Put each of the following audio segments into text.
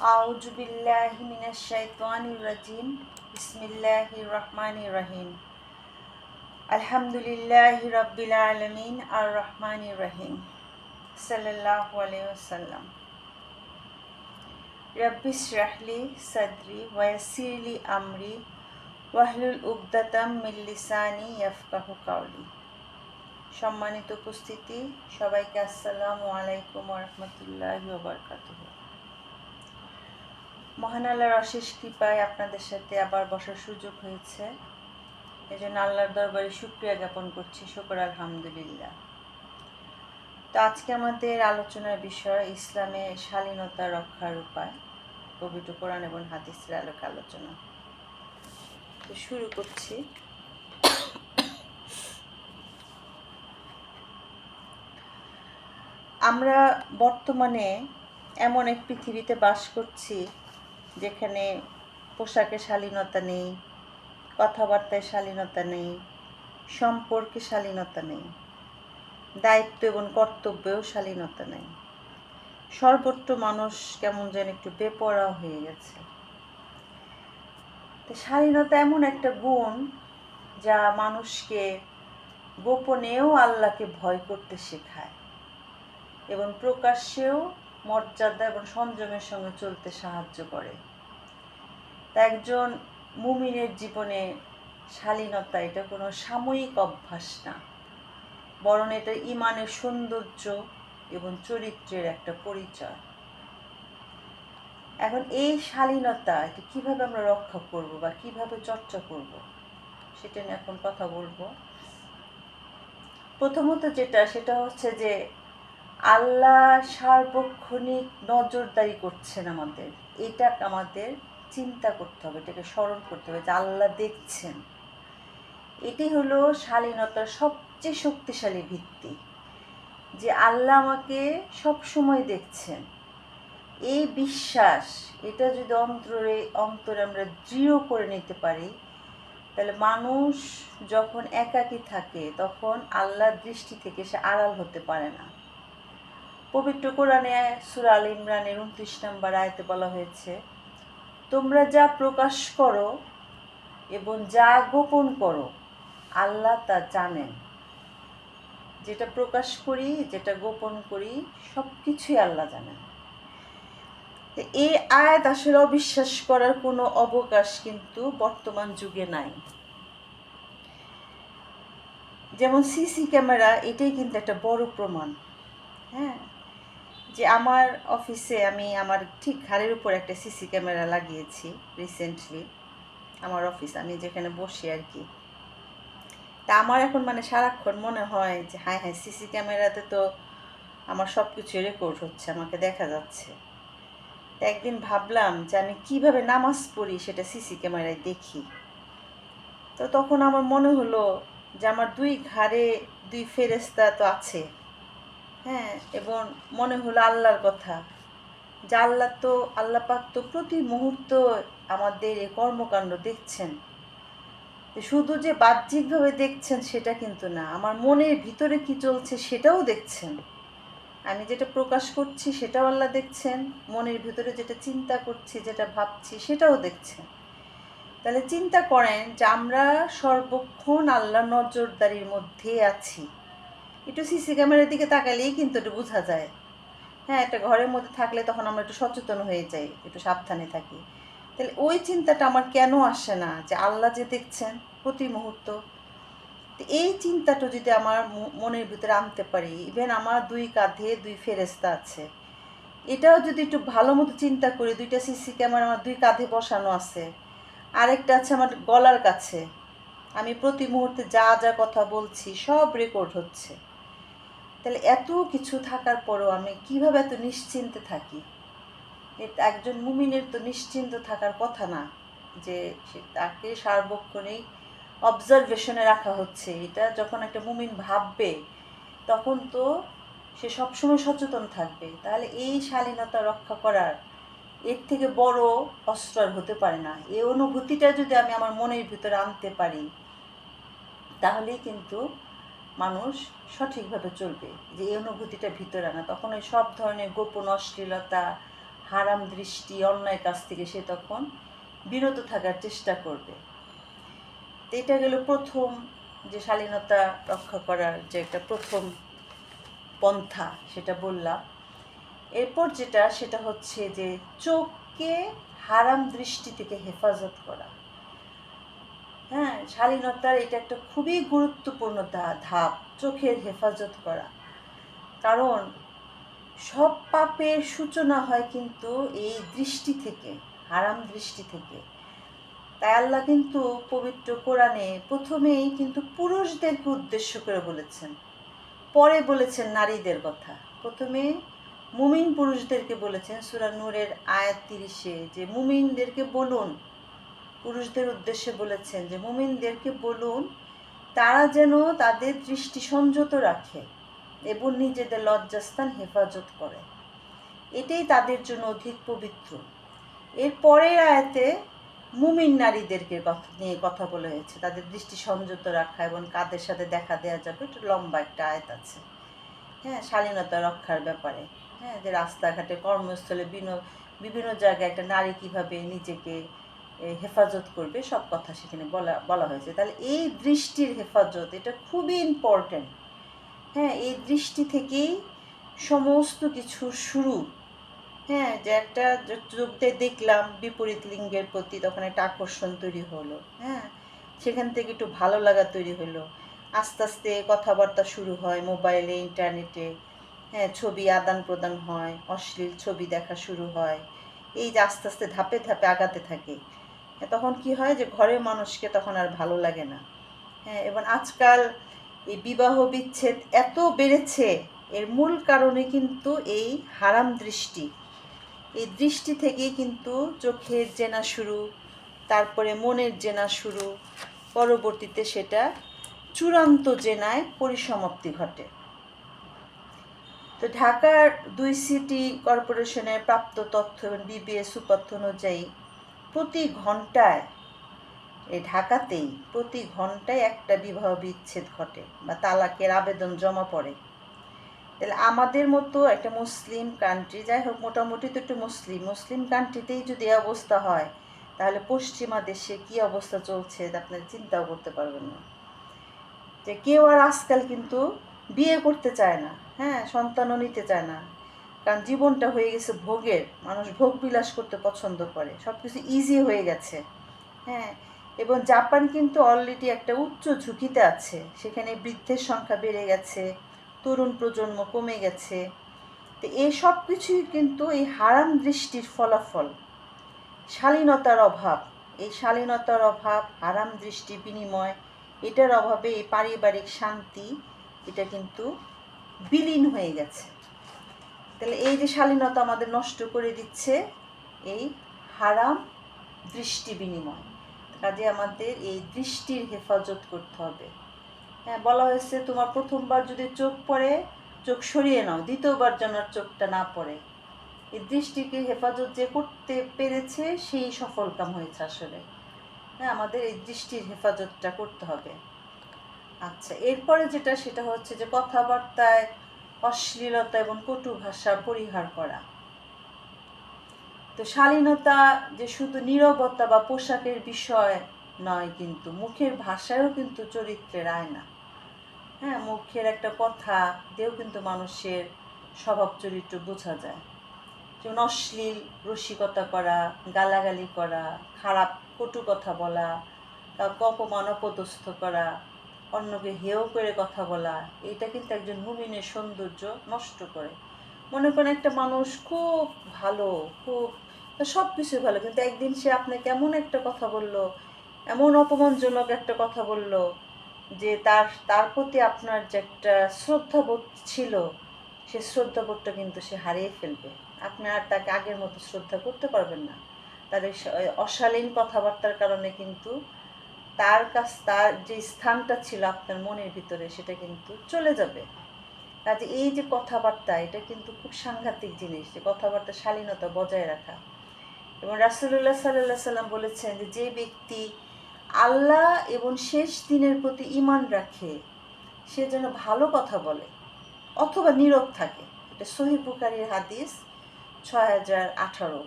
আউযু বিল্লাহি মিনাশ শাইতানির রাজিম। বিসমিল্লাহির রহমানির রহিম। আলহামদুলিল্লাহি রাব্বিল আলামিন আর রহমানির রহিম। সাল্লাল্লাহু আলাইহি ওয়াসাল্লাম। রাব্বি ইশরাহলি সাদরি ওয়া ইয়াসসিরলি আমরি ওয়াহলুল উকদাতাম মিন লিসানি ইয়াফকাহু কাওলি। সম্মানিত উপস্থিতি, সবাইকে আসসালামু আলাইকুম ওয়া রাহমাতুল্লাহি ওয়া বারাকাতুহু। মহান আল্লাহর অশেষ কৃপায় আপনাদের সাথে আবার বসার সুযোগ হয়েছে, এই জন্য আল্লাহর দরবারে শুকরিয়া জ্ঞাপন করছি। শুকর আলহামদুলিল্লাহ। তো আজকে আমাদের আলোচনার বিষয় ইসলামে শালীনতা রক্ষার উপায়, পবিত্র কোরআন এবং হাদিসের আলোকে আলোচনা। তো শুরু করছি। আমরা বর্তমানে এমন এক পৃথিবীতে বাস করছি যেখানে পোশাকে শালীনতা নেই, কথাবার্তায় শালীনতা নেই, সম্পর্কে শালীনতা নেই, দায়িত্ব এবং কর্তব্যেও শালীনতা নেই। সর্বত্র মানুষ কেমন যেন একটু বেপরোয়া হয়ে গেছে। তো শালীনতা এমন একটা গুণ যা মানুষকে গোপনেও আল্লাহকে ভয় করতে শেখায় এবং প্রকাশ্যেও মর্যাদা এবং সংযমের সঙ্গে চলতে সাহায্য করে। তা একজন মুমিনের জীবনে শালীনতা এটা কোনো সাময়িক অভ্যাস না, বরং এটা ঈমানের সৌন্দর্য এবং চরিত্রের একটা পরিচয়। এখন এই শালীনতা এটা কীভাবে আমরা রক্ষা করব বা কীভাবে চর্চা করব সেটা নিয়ে এখন কথা বলবো। প্রথমত সেটা হচ্ছে যে আল্লাহ সার্বক্ষণিক নজরদারি করছেন আমাদের, এটা আমাদের চিন্তা করতে হবে, এটাকে স্মরণ করতে হবে যে আল্লাহ দেখছেন। এটি হলো শালীনতার সবচেয়ে শক্তিশালী ভিত্তি, যে আল্লাহ আমাকে সবসময় দেখছেন। এই বিশ্বাস এটা যদি অন্তরে আমরা দৃঢ় করে নিতে পারি, তাহলে মানুষ যখন একাকী থাকে তখন আল্লাহর দৃষ্টি থেকে সে আড়াল হতে পারে না। পবিত্র কোরআনে সূরা আল ইমরানের 29 নম্বর আয়াতে বলা হয়েছে, তোমরা যা প্রকাশ করো এবং যা গোপন করো আল্লাহ তা জানেন। যেটা প্রকাশ করি, যেটা গোপন করি, সব কিছুই আল্লাহ জানেন। এই আয়াত আসলে অবিশ্বাস করার কোনো অবকাশ কিন্তু বর্তমান যুগে নাই। যেমন সিসি ক্যামেরা, এটাই কিন্তু একটা বড় প্রমাণ। হ্যাঁ, যে আমার অফিসে আমি আমার ঠিক ঘাড়ের উপর একটা সিসি ক্যামেরা লাগিয়েছি রিসেন্টলি। আমার অফিস, আমি যেখানে বসি আর কি। তা আমার এখন সারাক্ষণ মনে হয় যে হ্যাঁ হ্যাঁ, সিসি ক্যামেরাতে তো আমার সব কিছু রেকর্ড হচ্ছে, আমাকে দেখা যাচ্ছে। একদিন ভাবলাম যে আমি কিভাবে নামাজ পড়ি সেটা সিসি ক্যামেরায় দেখি। তো তখন আমার মনে হলো যে আমার দুই ঘাড়ে দুই ফেরেশতা তো আছে। হ্যাঁ, এবং মনে হলো আল্লাহর কথা, যে আল্লাহ পাক তো প্রতি মুহূর্ত আমাদের এই কর্মকাণ্ড দেখছেন। শুধু যে বাহ্যিকভাবে দেখছেন সেটা কিন্তু না, আমার মনের ভিতরে কি চলছে সেটাও দেখছেন। আমি যেটা প্রকাশ করছি সেটাও আল্লাহ দেখছেন, মনের ভিতরে যেটা চিন্তা করছি, যেটা ভাবছি সেটাও দেখছেন। তাহলে চিন্তা করেন যে আমরা সর্বক্ষণ আল্লাহ নজরদারির মধ্যে আছি। একটু সিসি ক্যামেরার দিকে তাকালেই কিন্তু একটু বোঝা যায়। হ্যাঁ, একটা ঘরের মধ্যে থাকলে তখন আমরা একটু সচেতন হয়ে যাই, একটু সাবধানে থাকি। তাহলে ওই চিন্তাটা আমার কেন আসে না যে আল্লাহ যে দেখছেন প্রতি মুহূর্ত? তো এই চিন্তাটা যদি আমার মনের ভিতরে আনতে পারি, ইভেন আমার দুই কাঁধে দুই ফেরেশতা আছে, এটাও যদি একটু ভালো মতো চিন্তা করি, দুইটা সিসি ক্যামেরা আমার দুই কাঁধে বসানো আছে, আরেকটা আছে আমার গলার কাছে, আমি প্রতি মুহূর্তে যা যা কথা বলছি সব রেকর্ড হচ্ছে। তাহলে এত কিছু থাকার পরও আমি কিভাবে এত নিশ্চিন্তে থাকি? একজন মুমিনের তো নিশ্চিন্ত থাকার কথা না, যে তাকে সার্বক্ষণিক অবজারভেশনে রাখা হচ্ছে। এটা যখন একটা মুমিন ভাববে তখন তো সে সবসময় সচেতন থাকবে। তাহলে এই শালীনতা রক্ষা করার এর থেকে বড় অস্ত্র আর হতে পারে না। এই অনুভূতিটা যদি আমি আমার মনের ভিতরে আনতে পারি, তাহলেই কিন্তু মানুষ সঠিকভাবে চলবে। যে এই অনুভূতিটা ভিতরে আনা, তখন ওই সব ধরনের গোপন অশ্লীলতা, হারাম দৃষ্টি অন্যায় কাজ থেকে সে তখন বিরত থাকার চেষ্টা করবে। তো এটা গেল প্রথম যে শালীনতা রক্ষা করার যে একটা প্রথম পন্থা, সেটা বললাম। এরপর যেটা সেটা হচ্ছে যে চোখকে হারাম দৃষ্টি থেকে হেফাজত করা। হ্যাঁ, শালীনতার এটা একটা খুবই গুরুত্বপূর্ণ ধাপ, চোখের হেফাজত করা। কারণ সব পাপের সূচনা হয় কিন্তু এই দৃষ্টি থেকে, হারাম দৃষ্টি থেকে। তাই আল্লাহ কিন্তু পবিত্র কোরআনে প্রথমেই কিন্তু পুরুষদেরকে উদ্দেশ্য করে বলেছেন, পরে বলেছেন নারীদের কথা। প্রথমে মুমিন পুরুষদেরকে বলেছেন, সূরা নূরের আয়াত 30-এ, যে মুমিনদেরকে বলুন, পুরুষদের উদ্দেশ্যে বলেছেন যে মুমিনদেরকে বলুন তারা যেন তাদের দৃষ্টি সংযত রাখে এবং নিজেদের লজ্জাস্থান হেফাজত করে, এটাই তাদের জন্য অধিক পবিত্র। এর পরের আয়াতে মুমিন নারীদেরকে নিয়ে কথা বলা হয়েছে, তাদের দৃষ্টি সংযত রাখা এবং কাদের সাথে দেখা দেওয়া যাবে, একটু লম্বা একটা আয়াত আছে। হ্যাঁ, শালীনতা রক্ষার ব্যাপারে। হ্যাঁ, যে রাস্তাঘাটে, কর্মস্থলে, বিভিন্ন জায়গায় একটা নারী কীভাবে নিজেকে হেফাজত করবে, সব কথা সেখানে বলা হয়েছে। তাহলে এই দৃষ্টির হেফাজত এটা খুবই ইম্পর্ট্যান্ট। হ্যাঁ, এই দৃষ্টি থেকেই সমস্ত কিছুর শুরু। হ্যাঁ, যে একটা চোখ দিয়ে দেখলাম বিপরীত লিঙ্গের প্রতি, তখন একটা আকর্ষণ তৈরি হলো। হ্যাঁ, সেখান থেকে একটু ভালো লাগা তৈরি হলো। আস্তে আস্তে কথাবার্তা শুরু হয় মোবাইলে, ইন্টারনেটে। হ্যাঁ, ছবি আদান প্রদান হয়, অশ্লীল ছবি দেখা শুরু হয়। এই যে আস্তে আস্তে ধাপে ধাপে আগাতে থাকে, তখন কি হয় যে ঘরের মানুষকে তখন আর ভালো লাগে না। হ্যাঁ, এবং আজকাল এই বিবাহ বিচ্ছেদ এত বেড়েছে, এর মূল কারণে কিন্তু এই হারাম দৃষ্টি। এই দৃষ্টি থেকেই কিন্তু চোখের জেনা শুরু, তারপরে মনের জেনা শুরু, পরবর্তীতে সেটা চূড়ান্ত জেনায় পরিসমাপ্তি ঘটে। তো ঢাকার 2 সিটি কর্পোরেশনের প্রাপ্ত তথ্য এবং বিবিএস তথ্য অনুযায়ী প্রতি ঘন্টায় এই ঢাকাতেই প্রতি ঘন্টায় একটা বিবাহ বিচ্ছেদ ঘটে বা তালাকের আবেদন জমা পড়ে। তাহলে আমাদের মতো একটা মুসলিম কান্ট্রি, যাই হোক মোটামুটি তো একটু মুসলিম কান্ট্রিতেই যদি অবস্থা হয়, তাহলে পশ্চিমা দেশে কি অবস্থা চলছে আপনারা চিন্তাও করতে পারবেন না। যে কেউ আর আজকাল কিন্তু বিয়ে করতে চায় না, হ্যাঁ, সন্তানও নিতে চায় না, কারণ জীবনটা হয়ে গেছে ভোগের, মানুষ ভোগ বিলাস করতে পছন্দ করে, সব কিছু ইজি হয়ে গেছে। হ্যাঁ, এবং জাপান কিন্তু অলরেডি একটা উচ্চ ঝুঁকিতে আছে, সেখানে বৃদ্ধের সংখ্যা বেড়ে গেছে, তরুণ প্রজন্ম কমে গেছে। তো এই সব কিছুই কিন্তু এই হারাম দৃষ্টির ফলাফল, শালীনতার অভাব। এই শালীনতার অভাব, হারাম দৃষ্টি বিনিময়, এটার অভাবে এই পারিবারিক শান্তি এটা কিন্তু বিলীন হয়ে গেছে। তাহলে এই যে শালীনতা আমাদের নষ্ট করে দিচ্ছে এই হারাম দৃষ্টি বিনিময়, কাজে আমাদের এই দৃষ্টির হেফাজত করতে হবে। হ্যাঁ, বলা হয়েছে তোমার প্রথমবার যদি চোখ পড়ে চোখ সরিয়ে নাও, দ্বিতীয়বার যেন চোখটা না পড়ে। এই দৃষ্টিকে হেফাজত যে করতে পেরেছে সেই সফল কাম হয়েছে আসলে। হ্যাঁ, আমাদের এই দৃষ্টির হেফাজতটা করতে হবে। আচ্ছা, এরপরে যেটা সেটা হচ্ছে যে কথাবার্তায় অশ্লীলতা এবং কটু ভাষা পরিহার করা। তো শালীনতা যে শুধু নীরবতা বা পোশাকের বিষয় নয়, কিন্তু মুখের ভাষায়ও কিন্তু চরিত্রের আয়না। হ্যাঁ, মুখের একটা কথা দিয়েও কিন্তু মানুষের স্বভাব চরিত্র বোঝা যায়। যেমন অশ্লীল রসিকতা করা, গালাগালি করা, খারাপ কটু কথা বলা, কাউকে অপমান অপদস্থ করা, অন্যকে হেয় করে কথা বলা, এটা কিন্তু একজন মুমিনের সৌন্দর্য নষ্ট করে। মনে করেন একটা মানুষ খুব ভালো, খুব সব কিছু ভালো, কিন্তু একদিন সে আপনাকে এমন একটা কথা বলল, এমন অপমানজনক একটা কথা বলল, যে তার প্রতি আপনার যে একটা শ্রদ্ধাবোধ ছিল, সে শ্রদ্ধাবোধটা কিন্তু সে হারিয়ে ফেলবে। আপনি আর তাকে আগের মতো শ্রদ্ধা করতে পারবেন না। তার অশালীন কথাবার্তার কারণে কিন্তু তার যে স্থানটা ছিল আপনার মনের ভিতরে, সেটা কিন্তু চলে যাবে। কাজে এই যে কথাবার্তা, এটা কিন্তু খুব সাংঘাতিক জিনিস, যে কথাবার্তা শালীনতা বজায় রাখা। এবং রাসূলুল্লাহ সাল্লাল্লাহু আলাইহি সাল্লাম বলেছেন যে ব্যক্তি আল্লাহ এবং শেষ দিনের প্রতি ঈমান রাখে, সে যেন ভালো কথা বলে অথবা নীরব থাকে। এটা সহিহ বুখারীর হাদিস, 6018।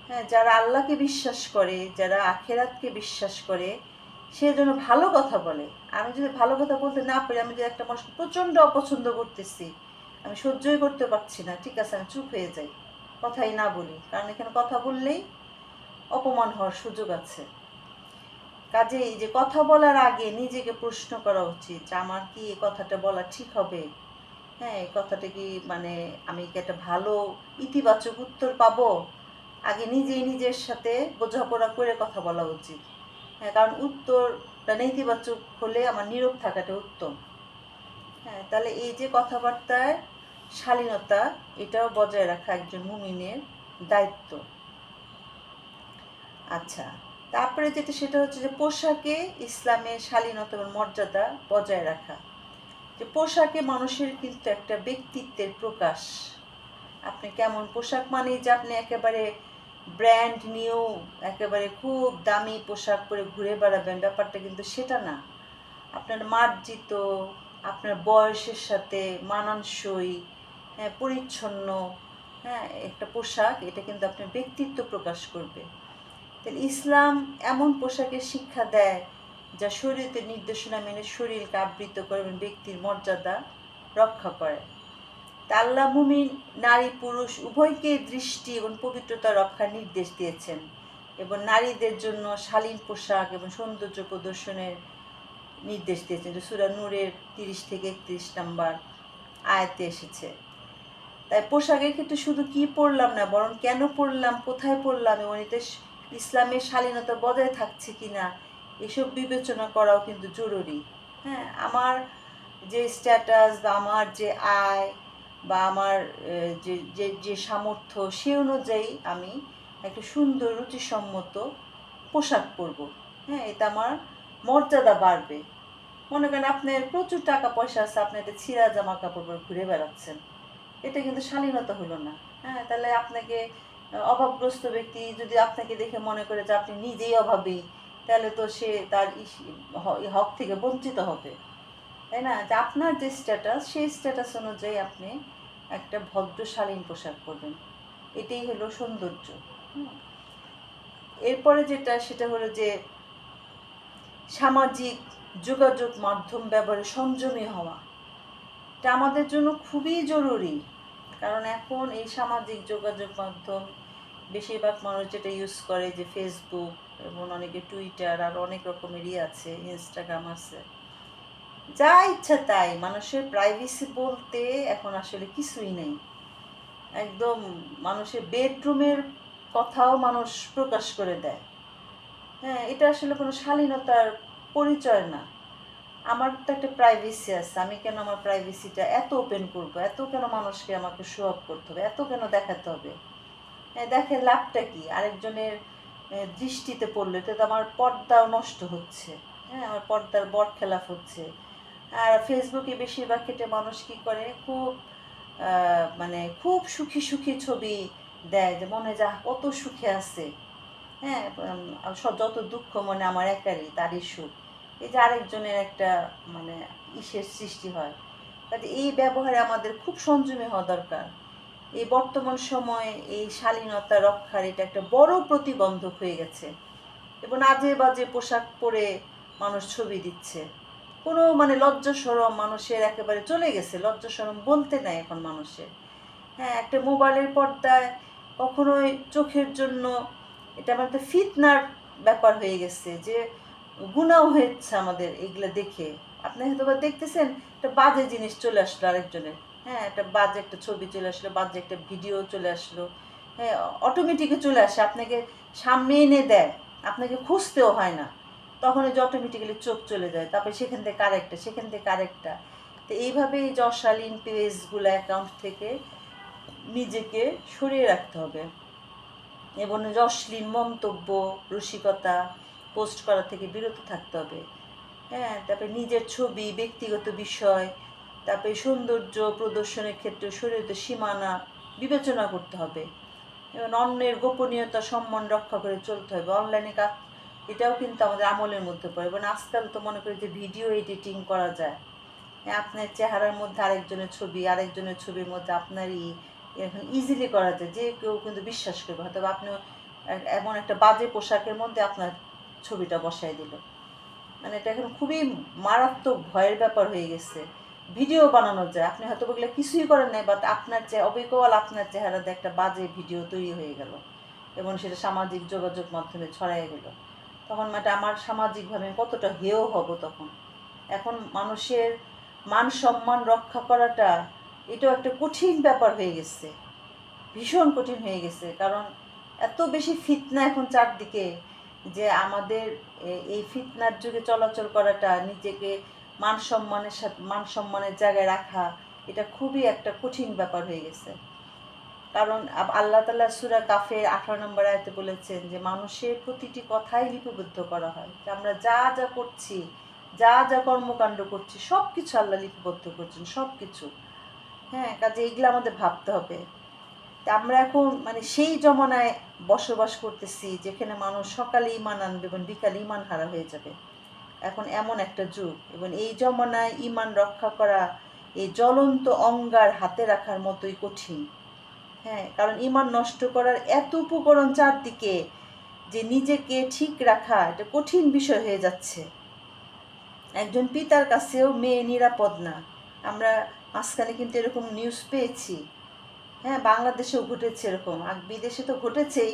হ্যাঁ, যারা আল্লাহকে বিশ্বাস করে, যারা আখেরাতকে বিশ্বাস করে, সে যেন ভালো কথা বলে। আমি যদি ভালো কথা বলতে না পারি, আমি যদি একটা মানুষকে প্রচণ্ড অপছন্দ করতেছি, আমি সহ্যই করতে পারছি না, ঠিক আছে আমি চুপ হয়ে যাই, কথাই না বলি, কারণ এখানে কথা বললেই অপমান হওয়ার সুযোগ আছে। কাজেই এই যে কথা বলার আগে নিজেকে প্রশ্ন করা উচিত যে আমার কি এই কথাটা বলা ঠিক হবে, হ্যাঁ এই কথাটা কি মানে আমি কি একটা ভালো ইতিবাচক উত্তর পাবো, আগে নিজেই নিজের সাথে বোঝাপড়া করে কথা বলা উচিত। হ্যাঁ, কারণ উত্তরটা নেতিবাচক হলে আমার নীরব থাকাটা উত্তম। হ্যাঁ, তাহলে এই যে কথাবার্তার শালীনতা, এটাও বজায় রাখা একজন মুমিনের দায়িত্ব। আচ্ছা, তারপরে যেটা সেটা হচ্ছে যে পোশাকে ইসলামের শালীনতা এবং মর্যাদা বজায় রাখা। যে পোশাকে মানুষের কিন্তু একটা ব্যক্তিত্বের প্রকাশ। আপনি কেমন পোশাক মানেই যে আপনি একেবারে ব্র্যান্ড নিউ, একেবারে খুব দামি পোশাক পরে ঘুরে বেড়াবেন, ব্যাপারটা কিন্তু সেটা না। আপনার মার্জিত, আপনার বয়সের সাথে মানানসই, হ্যাঁ পরিচ্ছন্ন, হ্যাঁ একটা পোশাক, এটা কিন্তু আপনার ব্যক্তিত্ব প্রকাশ করবে। তাহলে ইসলাম এমন পোশাকের শিক্ষা দেয় যা শরীয়তের নির্দেশনা মেনে শরীরকে আবৃত করে এবং ব্যক্তির মর্যাদা রক্ষা করে। তা আল্লাহ মুমিন নারী পুরুষ উভয়কে দৃষ্টি এবং পবিত্রতা রক্ষার নির্দেশ দিয়েছেন এবং নারীদের জন্য শালীন পোশাক এবং সৌন্দর্য প্রদর্শনের নির্দেশ দিয়েছেন, যে সূরা নূরের 30 থেকে 31 নম্বর আয়াতে এসেছে। তাই পোশাকের ক্ষেত্রে শুধু কি পরলাম না, বরং কেন পরলাম, কোথায় পরলাম এবং এতে ইসলামের শালীনতা বজায় থাকছে কিনা, এসব বিবেচনা করাও কিন্তু জরুরি। হ্যাঁ, আমার যে স্ট্যাটাস বা আমার যে আয় বা আমার যে যে যে সামর্থ্য, সে অনুযায়ী আমি একটা সুন্দর রুচিসম্মত পোশাক পরবো। হ্যাঁ, এটা আমার মর্যাদা বাড়বে। মনে করেন আপনার প্রচুর টাকা পয়সা আছে, আপনি একটা ছিঁড়া জামা কাপড় পরে ঘুরে বেড়াচ্ছেন, এটা কিন্তু শালীনতা হলো না। হ্যাঁ, তাহলে আপনাকে অভাবগ্রস্ত ব্যক্তি যদি আপনাকে দেখে মনে করে যে আপনি নিজেই অভাবী, তাহলে তো সে তার হক থেকে বঞ্চিত হবে, তাই না? যে আপনার যে স্ট্যাটাস, সেই স্ট্যাটাস অনুযায়ী আপনি একটা ভদ্র শালীন পোশাক পরবেন, এটাই হলো সৌন্দর্য। এরপরে যেটা সেটা হলো যে সামাজিক যোগাযোগ মাধ্যম ব্যবহারে সংযমী হওয়া। এটা আমাদের জন্য খুবই জরুরি, কারণ এখন এই সামাজিক যোগাযোগ মাধ্যম বেশিরভাগ মানুষ যেটা ইউজ করে যে ফেসবুক এবং অনেকে টুইটার আর অনেক রকমেরই আছে, ইনস্টাগ্রাম আছে, যা ইচ্ছা তাই, মানুষের প্রাইভেসি বলতে এখন আসলে কিছুই নেই। একদম মানুষের বেডরুমের কথাও মানুষ প্রকাশ করে দেয়। হ্যাঁ, এটা আসলে কোনো শালীনতার পরিচয় না। আমার তো একটা প্রাইভেসি আছে, আমি কেন আমার প্রাইভেসিটা এত ওপেন করবো, এত কেন মানুষকে আমাকে শো অফ করতে হবে, এত কেন দেখাতে হবে? দেখেন লাভটা কি, আরেকজনের দৃষ্টিতে পড়লে তো আমার পর্দাও নষ্ট হচ্ছে। হ্যাঁ, আমার পর্দার বরখেলাপ হচ্ছে। আর ফেসবুকে বেশিরভাগ ক্ষেত্রে মানুষ কী করে, খুব মানে খুব সুখী সুখী ছবি দেয়, যে মনে হয় যা কত সুখে আছে। হ্যাঁ, যত দুঃখ মনে আমার একারই, তারই সুখ, এই যে আরেকজনের একটা মানে ইসের সৃষ্টি হয়। কাজে এই ব্যবহারে আমাদের খুব সংযমী হওয়া দরকার। এই বর্তমান সময়ে এই শালীনতা রক্ষার এটা একটা বড় প্রতিবন্ধক হয়ে গেছে এবং আজে বাজে পোশাক পরে মানুষ ছবি দিচ্ছে। কোনো মানে লজ্জা শরম মানুষের একেবারে চলে গেছে, লজ্জা শরম বলতে নাই এখন মানুষের। হ্যাঁ, একটা মোবাইলের পর্দায় কখনোই চোখের জন্য এটা আমার একটা ফিতনার ব্যাপার হয়ে গেছে, যে গুনাহ হয়েছে আমাদের এগুলো দেখে। আপনি হয়তো বা দেখতেছেন একটা বাজে জিনিস চলে আসলো আরেকজনের, হ্যাঁ একটা বাজে একটা ছবি চলে আসলো, বাজে একটা ভিডিও চলে আসলো, হ্যাঁ অটোমেটিকই চলে আসে, আপনাকে সামনে এনে দেয়, আপনাকে খুঁজতেও হয় না, তখন এই যে অটোমেটিক্যালি চোখ চলে যায়, তারপরে সেখান থেকে আরেকটা, সেখান থেকে আরেকটা। তো এইভাবে এই যে অশালীন পেজগুলো অ্যাকাউন্ট থেকে নিজেকে সরিয়ে রাখতে হবে এবং অশ্লীল মন্তব্য, রসিকতা পোস্ট করা থেকে বিরত থাকতে হবে। হ্যাঁ, তারপরে নিজের ছবি, ব্যক্তিগত বিষয়, তারপরে সৌন্দর্য প্রদর্শনের ক্ষেত্রে শরীয়তের সীমানা বিবেচনা করতে হবে এবং অন্যের গোপনীয়তা সম্মান রক্ষা করে চলতে হবে। অনলাইনে কাজ, এটাও কিন্তু আমাদের আমলের মধ্যে পড়ে এবং আজকাল তো মনে করি যে ভিডিও এডিটিং করা যায়। আপনার চেহারার মধ্যে আরেকজনের ছবি, আরেকজনের ছবির মধ্যে আপনারই, এখন ইজিলি করা যায়, যে কেউ কিন্তু বিশ্বাস করবে। হয়তো আপনি এমন একটা বাজে পোশাকের মধ্যে আপনার ছবিটা বসায় দিল, মানে এটা এখন খুবই মারাত্মক ভয়ের ব্যাপার হয়ে গেছে। ভিডিও বানানো যায়, আপনি হয়তো বললে কিছুই করেন নাই, বাট আপনার যে অবিকল আপনার চেহারাতে একটা বাজে ভিডিও তৈরি হয়ে গেল এবং সেটা সামাজিক যোগাযোগ মাধ্যমে ছড়াই গেল, তখন এটা আমার সামাজিকভাবে কতটা হেয় হব তখন। এখন মানুষের মান সম্মান রক্ষা করাটা এটাও একটা কঠিন ব্যাপার হয়ে গেছে, ভীষণ কঠিন হয়ে গেছে। কারণ এত বেশি ফিতনা এখন চারদিকে, যে আমাদের এই ফিতনার যুগে চলাচল করাটা, নিজেকে মান সম্মানের জায়গায় রাখা, এটা খুবই একটা কঠিন ব্যাপার হয়ে গেছে। কারণ আল্লাহ তাআলা সূরা কাফের 18 নম্বর আয়াতে বলেছেন যে মানুষের প্রতিটি কথাই লিপিবদ্ধ করা হয়, যে আমরা যা যা করছি, যা যা কর্মকাণ্ড করছি, সব কিছু আল্লাহ লিপিবদ্ধ করছেন, সব কিছু। হ্যাঁ, কাজে এগুলো আমাদের ভাবতে হবে। তা আমরা এখন মানে সেই জমানায় বসবাস করতেছি যেখানে মানুষ সকালে ঈমান আনবে এবং বিকালে ঈমান হারা হয়ে যাবে। এখন এমন একটা যুগ, এবং এই জমানায় ঈমান রক্ষা করা এই জ্বলন্ত অঙ্গার হাতে রাখার মতোই কঠিন। হ্যাঁ, কারণ ঈমান নষ্ট করার এত উপকরণ চারদিকে, যে নিজেকে ঠিক রাখা এটা কঠিন বিষয় হয়ে যাচ্ছে। একজন পিতার কাছেও মেয়ে নিরাপদ না। আমরা মাঝখানে কিন্তু এরকম নিউজ পেয়েছি। হ্যাঁ, বাংলাদেশেও ঘটেছে এরকম, আর বিদেশে তো ঘটেছেই,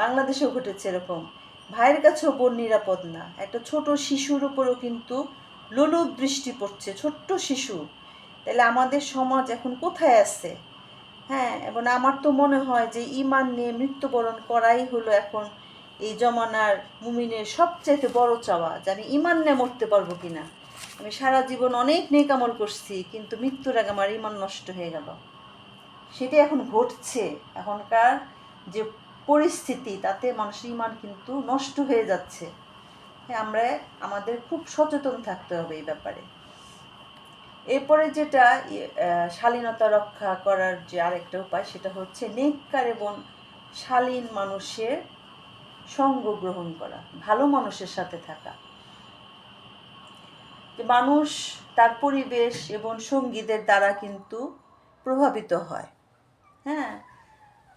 বাংলাদেশেও ঘটেছে এরকম। ভাইয়ের কাছেও বোন নিরাপদ না। একটা ছোট শিশুর উপরেও কিন্তু লোলুপ দৃষ্টি পড়ছে, ছোট্ট শিশু। তাহলে আমাদের সমাজ এখন কোথায় আছে? হ্যাঁ, এবং আমার তো মনে হয় যে ঈমান নিয়ে মৃত্যুবরণ করাই হলো এখন এই জমানার মুমিনের সবচেয়ে বড় চাওয়া, যে আমি ঈমান নিয়ে মরতে পারবো কিনা। আমি সারা জীবন অনেক নেক আমল করছি, কিন্তু মৃত্যুর আগে আমার ঈমান নষ্ট হয়ে গেল। সেটাই এখন ঘটছে। এখনকার যে পরিস্থিতি, তাতে মানুষের ঈমান কিন্তু নষ্ট হয়ে যাচ্ছে। হ্যাঁ, আমরা আমাদের খুব সচেতন থাকতে হবে এই ব্যাপারে। এরপরে যেটা শালীনতা রক্ষা করার যে আরেকটা উপায়, সেটা হচ্ছে নেককার এবং শালীন মানুষের সঙ্গ গ্রহণ করা, ভালো মানুষের সাথে থাকা। যে মানুষ তার পরিবেশ এবং সঙ্গীদের দ্বারা কিন্তু প্রভাবিত হয়। হ্যাঁ,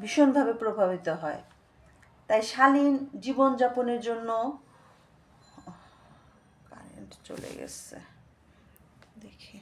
ভীষণভাবে প্রভাবিত হয়। তাই শালীন জীবনযাপনের জন্য কারেন্ট চলে গেছে, দেখি।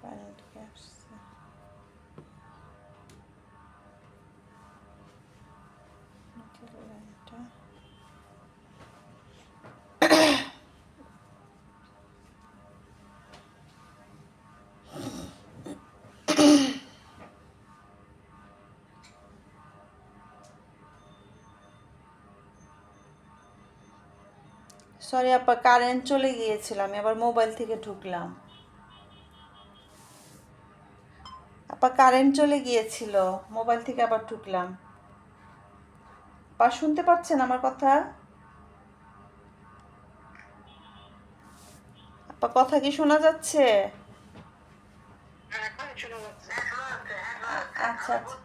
কারেন্ট আসছে, লাইনটা। সরি আপা, কারেন্ট চলে গিয়েছিল, আমি আবার মোবাইল থেকে ঢুকলাম। আপা কারেন্ট চলে গিয়েছিল, মোবাইল থেকে আবার ঢুকলাম। আপা শুনতে পাচ্ছেন আমার কথা? আপা কথা কি শোনা যাচ্ছে? আচ্ছা আচ্ছা,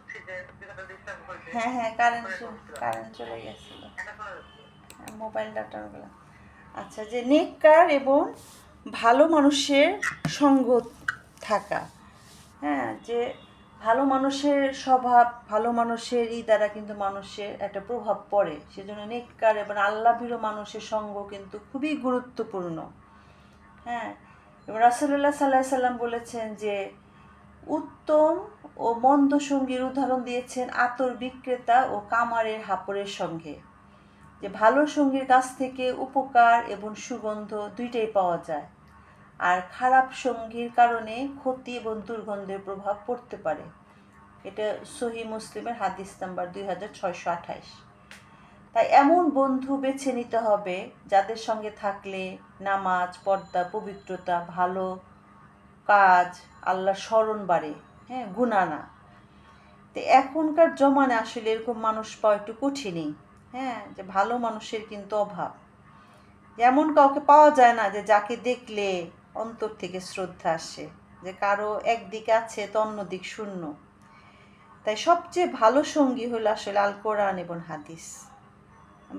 হ্যাঁ হ্যাঁ, কারেন্ট চলে গেছিল, মোবাইল ডাটাগুলো। আচ্ছা, যে নেককার এবং ভালো মানুষের সঙ্গ থাকা। হ্যাঁ, যে ভালো মানুষের স্বভাব, ভালো মানুষের দ্বারা কিন্তু মানুষের একটা প্রভাব পড়ে। সেজন্য নেককার এবং আল্লাহভীরু মানুষের সঙ্গ কিন্তু খুবই গুরুত্বপূর্ণ। হ্যাঁ, এবং রাসূলুল্লাহ সাল্লাল্লাহু আলাইহি সাল্লাম বলেছেন যে উত্তম ও মন্দ সঙ্গীর উদাহরণ দিয়েছেন আতর বিক্রেতা ও কামারের হাপড়ের সঙ্গে। যে ভালো সঙ্গীর কাছ থেকে উপকার এবং সুগন্ধ দুইটাই পাওয়া যায়, আর খারাপ সঙ্গীর কারণে ক্ষতি এবং দুর্গন্ধের প্রভাব পড়তে পারে। এটা সহিহ মুসলিমের হাদিস নাম্বার 2628। তাই এমন বন্ধু বেছে নিতে হবে যাদের সঙ্গে থাকলে নামাজ, পর্দা, পবিত্রতা, ভালো কাজ, আল্লাহর স্মরণ বাড়ে। হ্যাঁ, গুনাহ না। তো এখনকার জমানে আসলে এরকম মানুষ পাওয়া একটু কঠিনই। হ্যাঁ, যে ভালো মানুষের কিন্তু অভাব। এমন কাউকে পাওয়া যায় না যে যাকে দেখলে অন্তর থেকে শ্রদ্ধা আসে, যে কারো একদিকে আছে তো অন্যদিক শূন্য। তাই সবচেয়ে ভালো সঙ্গী হলো আসলে আল কোরআন এবং হাদিস।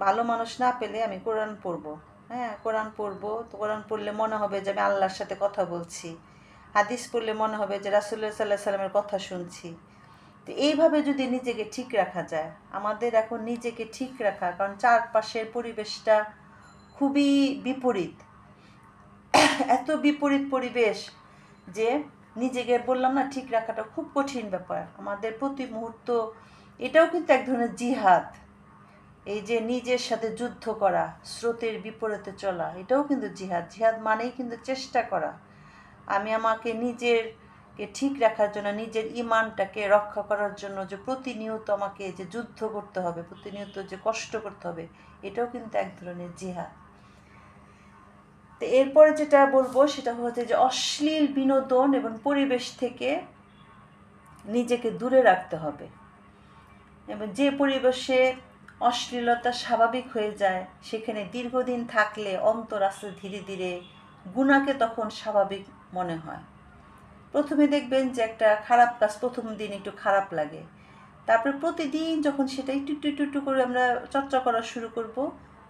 ভালো মানুষ না পেলে আমি কোরআন পড়বো। হ্যাঁ, কোরআন পড়বো, তো কোরআন পড়লে মনে হবে যে আমি আল্লাহর সাথে কথা বলছি। হাদিস পড়লে মনে হবে যে রাসূলুল্লাহ সাল্লাল্লাহু আলাইহি সাল্লামের কথা শুনছি। তো এইভাবে যদি নিজেকে ঠিক রাখা যায়, আমাদের এখন নিজেকে ঠিক রাখা, কারণ চারপাশের পরিবেশটা খুবই বিপরীত। এত বিপরীত পরিবেশ যে নিজেকে বললাম না ঠিক রাখাটা খুব কঠিন ব্যাপার। আমাদের প্রতি মুহূর্ত এটাও কিন্তু এক ধরনের জিহাদ। এই যে নিজের সাথে যুদ্ধ করা, স্রোতের বিপরীতে চলা, এটাও কিন্তু জিহাদ। জিহাদ মানেই কিন্তু চেষ্টা করা। আমি আমাকে নিজেরকে ঠিক রাখার জন্য, নিজের ইমানটাকে রক্ষা করার জন্য যে প্রতিনিয়ত আমাকে যে যুদ্ধ করতে হবে, প্রতিনিয়ত যে কষ্ট করতে হবে, এটাও কিন্তু এক ধরনের জিহাদ। তো এরপরে যেটা বলবো সেটা হচ্ছে যে অশ্লীল বিনোদন এবং পরিবেশ থেকে নিজেকে দূরে রাখতে হবে। এবং যে পরিবেশে অশ্লীলতা স্বাভাবিক হয়ে যায়, সেখানে দীর্ঘদিন থাকলে অন্তর আস্তে ধীরে ধীরে গুনাহকে তখন স্বাভাবিক মনে হয়। প্রথমে দেখবেন যে একটা খারাপ কাজ প্রথম দিন একটু খারাপ লাগে, তারপরে প্রতিদিন যখন সেটা একটু একটু একটু একটু করে আমরা চর্চা করা শুরু করব,